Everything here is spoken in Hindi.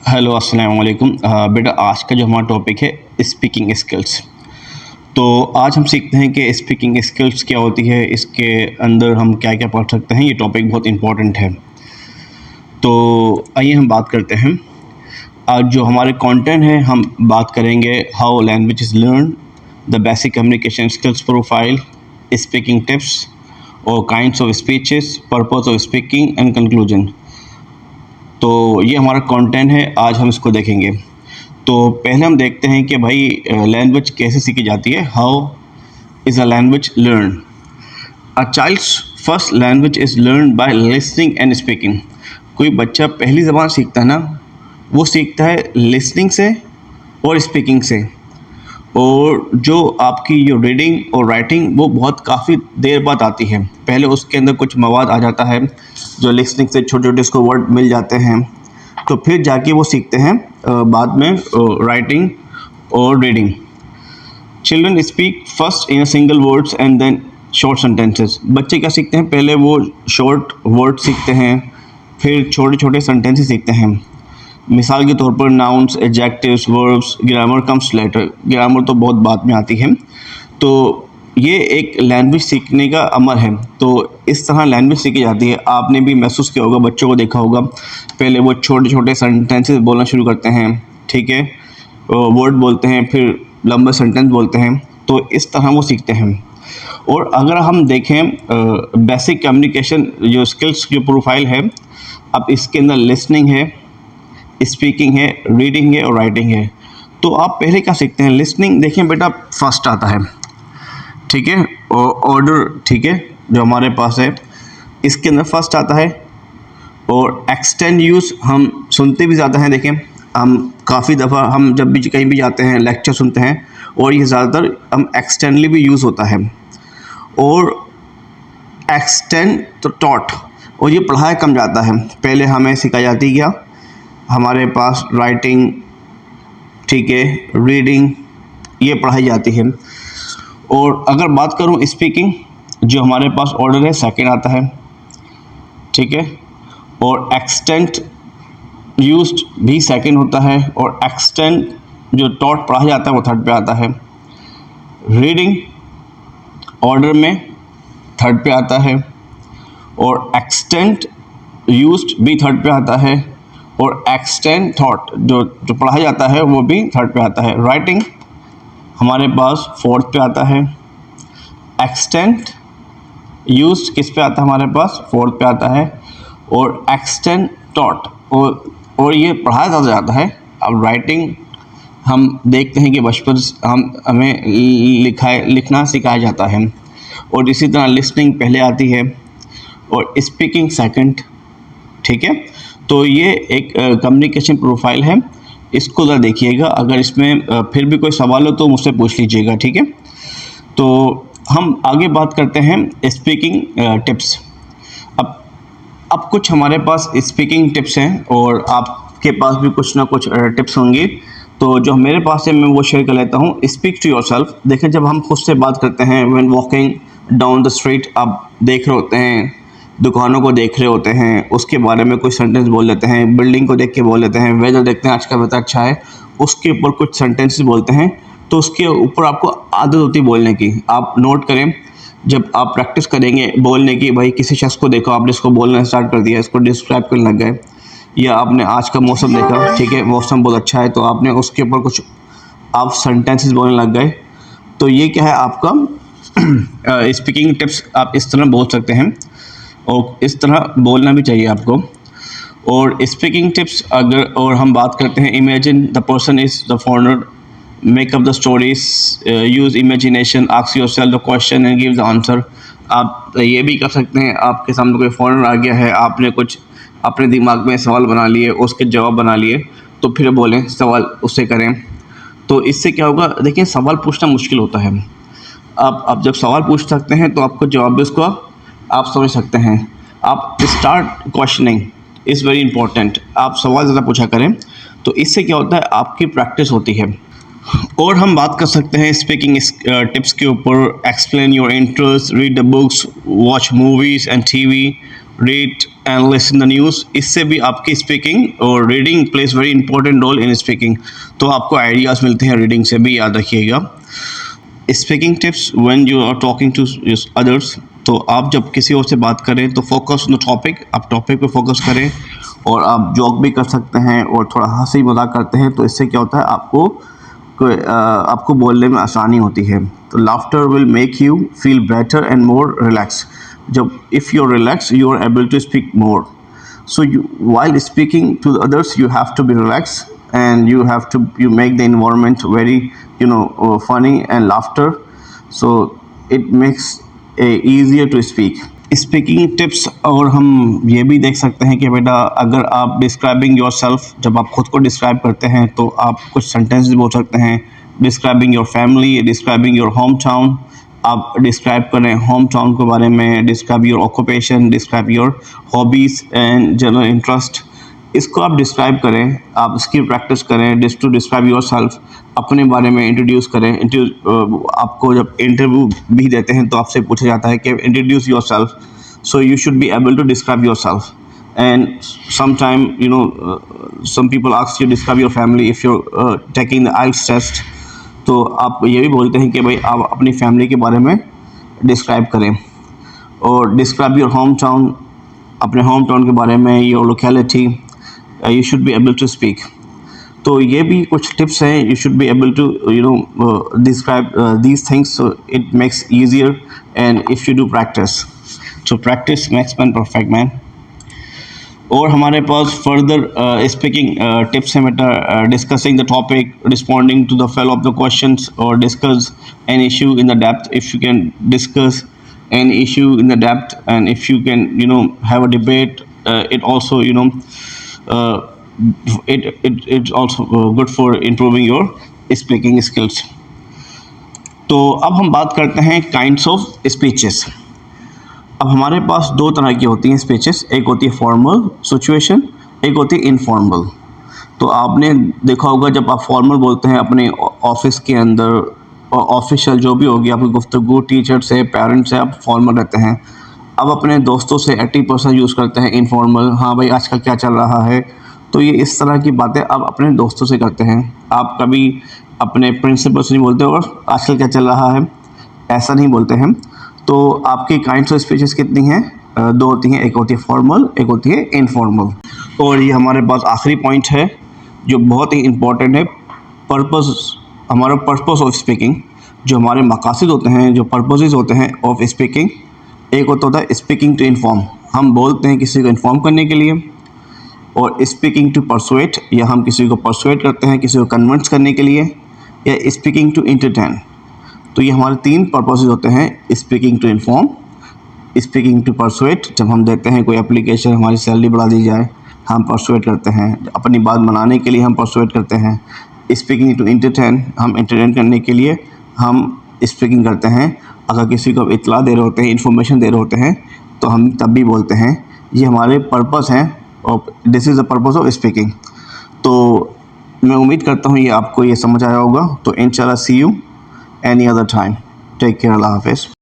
हेलो अस्सलाम वालेकुम। बेटा आज का जो हमारा टॉपिक है स्पीकिंग स्किल्स। तो आज हम सीखते हैं कि स्पीकिंग स्किल्स क्या होती है, इसके अंदर हम क्या क्या पढ़ सकते हैं। ये टॉपिक बहुत इम्पोर्टेंट है। तो आइए हम बात करते हैं। आज जो हमारे कंटेंट है हम बात करेंगे how language is learn, the basic communication skills profile, speaking tips और kinds of speeches, purpose of speaking and conclusion. तो ये हमारा कंटेंट है, आज हम इसको देखेंगे। तो पहले हम देखते हैं कि भाई लैंग्वेज कैसे सीखी जाती है। How is a language learn? A child's first language is learn by listening and speaking. कोई बच्चा पहली ज़बान सीखता है ना, वो सीखता है लिसनिंग से और स्पीकिंग से। और जो आपकी जो रीडिंग और राइटिंग वो बहुत काफ़ी देर बाद आती है। पहले उसके अंदर कुछ मवाद आ जाता है, जो लिसनिंग से छोटे छोटे उसको वर्ड मिल जाते हैं, तो फिर जाके वो सीखते हैं बाद में राइटिंग और reading. Children speak first in a single words and then short sentences. बच्चे क्या सीखते हैं, पहले वो शॉर्ट वर्ड सीखते हैं, फिर छोटे छोटे सेंटेंसेस सीखते हैं। मिसाल के तौर पर nouns, adjectives, verbs, grammar comes later. Grammar तो बहुत बाद में आती है। तो ये एक लैंग्वेज सीखने का अमल है। तो इस तरह लैंग्वेज सीखी जाती है। आपने भी महसूस किया होगा, बच्चों को देखा होगा, पहले वो छोटे छोटे सेंटेंसेस बोलना शुरू करते हैं, ठीक है, वर्ड बोलते हैं, फिर लंबे सेंटेंस बोलते हैं। तो इस तरह वो सीखते हैं। और अगर हम देखें बेसिक कम्युनिकेशन जो स्किल्स जो प्रोफाइल है, अब इसके अंदर लिसनिंग है, स्पीकिंग है, रीडिंग है और राइटिंग है। तो आप पहले क्या सीखते हैं? लिसनिंग देखें बेटा, फर्स्ट आता है, ठीक है, और ऑर्डर, ठीक है, जो हमारे पास है इसके अंदर फर्स्ट आता है। और एक्सटेंड यूज़, हम सुनते भी ज़्यादा हैं। देखें, हम काफ़ी दफ़ा हम जब भी कहीं भी जाते हैं लेक्चर सुनते हैं, और ये ज़्यादातर हम एक्सटेंडली भी यूज़ होता है। और एक्सटेंड तो टॉट, और ये पढ़ाया कम जाता है। पहले हमें सिखाई जाती क्या, हमारे पास राइटिंग, ठीक है, रीडिंग, ये पढ़ाई जाती है। और अगर बात करूं स्पीकिंग, जो हमारे पास ऑर्डर है सेकंड आता है, ठीक है, और एक्सटेंट यूज्ड भी सेकंड होता है, और एक्सटेंट जो टॉट पढ़ाया जाता है वो थर्ड पे आता है। रीडिंग ऑर्डर में थर्ड पे आता है, और एक्सटेंट यूज्ड भी थर्ड पे आता है, और एक्सटेंड थॉट जो पढ़ाया जाता है वो भी थर्ड पे आता है। राइटिंग हमारे पास फोर्थ पे आता है। एक्सटेंड यूज्ड किस पे आता है, हमारे पास फोर्थ पे आता है। और एक्सटेंड टॉट, और ये पढ़ाया ज़्यादा जाता है। अब राइटिंग हम देखते हैं कि बचपन हमें लिखना सिखाया जाता है। और इसी तरह लिसनिंग पहले आती है और स्पीकिंग सेकंड, ठीक है। तो ये एक कम्युनिकेशन प्रोफाइल है, इसको ज़रा देखिएगा। अगर इसमें फिर भी कोई सवाल हो तो मुझसे पूछ लीजिएगा, ठीक है। तो हम आगे बात करते हैं स्पीकिंग टिप्स। अब कुछ हमारे पास स्पीकिंग टिप्स हैं, और आपके पास भी कुछ ना कुछ टिप्स होंगी। तो जो मेरे पास है मैं वो शेयर कर लेता हूँ। Speak to yourself. देखें, जब हम खुद से बात करते हैं, when walking down the street, आप देख रहे होते हैं, दुकानों को देख रहे होते हैं, उसके बारे में कुछ सेंटेंस बोल लेते हैं, बिल्डिंग को देख के बोल लेते हैं, वेदर देखते हैं आज का वेदर अच्छा है, उसके ऊपर कुछ सेंटेंसेस बोलते हैं। तो उसके ऊपर आपको आदत होती है बोलने की। आप नोट करें, जब आप प्रैक्टिस करेंगे बोलने की, भाई किसी शख्स को देखो, आपने इसको बोलना स्टार्ट कर दिया, इसको डिस्क्राइब करने लग गए, या आपने आज का मौसम देखा, ठीक है, मौसम बहुत अच्छा है, तो आपने उसके ऊपर कुछ आप सेंटेंसेस बोलने लग गए। तो ये क्या है आपका स्पीकिंग टिप्स। आप इस तरह बोल सकते हैं, और इस तरह बोलना भी चाहिए आपको। और स्पीकिंग टिप्स अगर और हम बात करते हैं, imagine the person is the foreigner, make up the stories, use imagination, ask yourself the question and give the answer. आप ये भी कर सकते हैं, आपके सामने कोई फॉरनर आ गया है, आपने कुछ अपने दिमाग में सवाल बना लिए, उसके जवाब बना लिए, तो फिर बोलें, सवाल उससे करें। तो इससे क्या होगा, देखिए सवाल पूछना मुश्किल होता है। आप जब सवाल पूछ सकते हैं तो आपको जवाब भी उसको आप समझ सकते हैं। आप start questioning is very important. आप सवाल ज़्यादा पूछा करें, तो इससे क्या होता है, आपकी प्रैक्टिस होती है। और हम बात कर सकते हैं स्पीकिंग टिप्स के ऊपर। Explain your interest, read the books, watch movies and TV, read and listen the news, इससे भी आपकी स्पीकिंग और reading places very important role in speaking. तो आपको आइडियाज़ मिलते हैं रीडिंग से भी, याद रखिएगा। Speaking tips when you are talking to others, तो आप जब किसी और से बात करें तो फोकस ऑन द टॉपिक, आप टॉपिक पे फोकस करें। और आप जॉक भी कर सकते हैं और थोड़ा हंसी मजाक करते हैं, तो इससे क्या होता है आपको बोलने में आसानी होती है। तो laughter will make you feel better and more relax. जब if you are relax you are able to speak more. So while speaking to the others, you have to be relaxed and you make the environment very funny and laughter. So it makes easier to speak. Speaking tips और हम ये भी देख सकते हैं कि बेटा अगर आप डिस्क्राइबिंग योर सेल्फ, जब आप खुद को डिस्क्राइब करते हैं तो आप कुछ सेंटेंस भी बोल सकते हैं। Describing your family, describing your home town, आप डिस्क्राइब करें होम टाउन के बारे में। Describe your occupation, describe your hobbies and general interest, इसको आप डिस्क्राइब करें। आप इसकी प्रैक्टिस करें टू डिस्क्राइब योर सेल्फ, अपने बारे में इंट्रोड्यूस करें। आपको जब इंटरव्यू भी देते हैं तो आपसे पूछा जाता है कि introduce your self, so you should be able to describe your self. And sometime some people ask you describe your family if you taking the IELTS test, तो आप ये भी बोलते हैं कि भाई आप अपनी फैमिली के बारे में डिस्क्राइब करें। और डिस्क्राइब योर होम टाउन, अपने होम टाउन के बारे में, your locality, you should be able to speak. तो ये भी कुछ टिप्स हैं, you should be able to describe these things, so it makes easier and if you do practice, so practice makes man perfect man. और हमारे पास फर्दर स्पीकिंग टिप्स हैं बेटा, discussing the topic, responding to the fellow of the questions, और discuss an issue in the depth. If you can discuss an issue in the depth and if you can have a debate, it also it's also good for improving your speaking skills. तो अब हम बात करते हैं काइंड्स ऑफ स्पीचेस। अब हमारे पास दो तरह की होती हैं स्पीचेस, एक होती है फॉर्मल सिचुएशन, एक होती है इनफॉर्मल। तो आपने देखा होगा जब आप फॉर्मल बोलते हैं अपने ऑफिस के अंदर, ऑफिशियल जो भी होगी आपकी गुफ्तगू, टीचर से, पेरेंट्स से, आप फॉर्मल रहते हैं। अब अपने दोस्तों से 80% यूज़ करते हैं इनफॉर्मल, हाँ भाई आजकल क्या चल रहा है। तो ये इस तरह की बातें आप अपने दोस्तों से करते हैं। आप कभी अपने प्रिंसिपल से नहीं बोलते और आजकल क्या चल रहा है, ऐसा नहीं बोलते हैं। तो आपकी काइंड्स ऑफ स्पीचेस कितनी हैं? दो होती हैं, एक होती है फॉर्मल, एक होती है इनफॉर्मल। और ये हमारे पास आखिरी पॉइंट है जो बहुत ही इम्पॉर्टेंट है, पर्पस, हमारा पर्पस ऑफ स्पीकिंग। जो हमारे मकासद होते हैं, जो पर्पसेस होते हैं ऑफ स्पीकिंग, एक होता है स्पीकिंग टू इन्फॉर्म, हम बोलते हैं किसी को इन्फॉर्म करने के लिए। और स्पीकिंग टू परसुएट, या हम किसी को परसुएट करते हैं, किसी को कन्विंस करने के लिए। या स्पीकिंग टू एंटरटेन। तो ये हमारे तीन पर्पसेस होते हैं, speaking to inform, speaking to persuade, जब हम देखते हैं कोई एप्लीकेशन हमारी सैलरी बढ़ा दी जाए, हम परसुएट करते हैं, अपनी बात बनाने के लिए हम परसुएट करते हैं। स्पीकिंग टू एंटरटेन, हम एंटरटेन करने के लिए हम स्पीकिंग करते हैं। अगर किसी को इत्तला दे रहे होते हैं, इन्फॉर्मेशन दे रहे होते हैं, तो हम तब भी बोलते हैं। ये हमारे पर्पस हैं और this is the purpose of speaking. तो मैं उम्मीद करता हूँ ये आपको ये समझ आया होगा। तो इंशाल्लाह see you any other time. Take care, अल्लाह हाफिज़।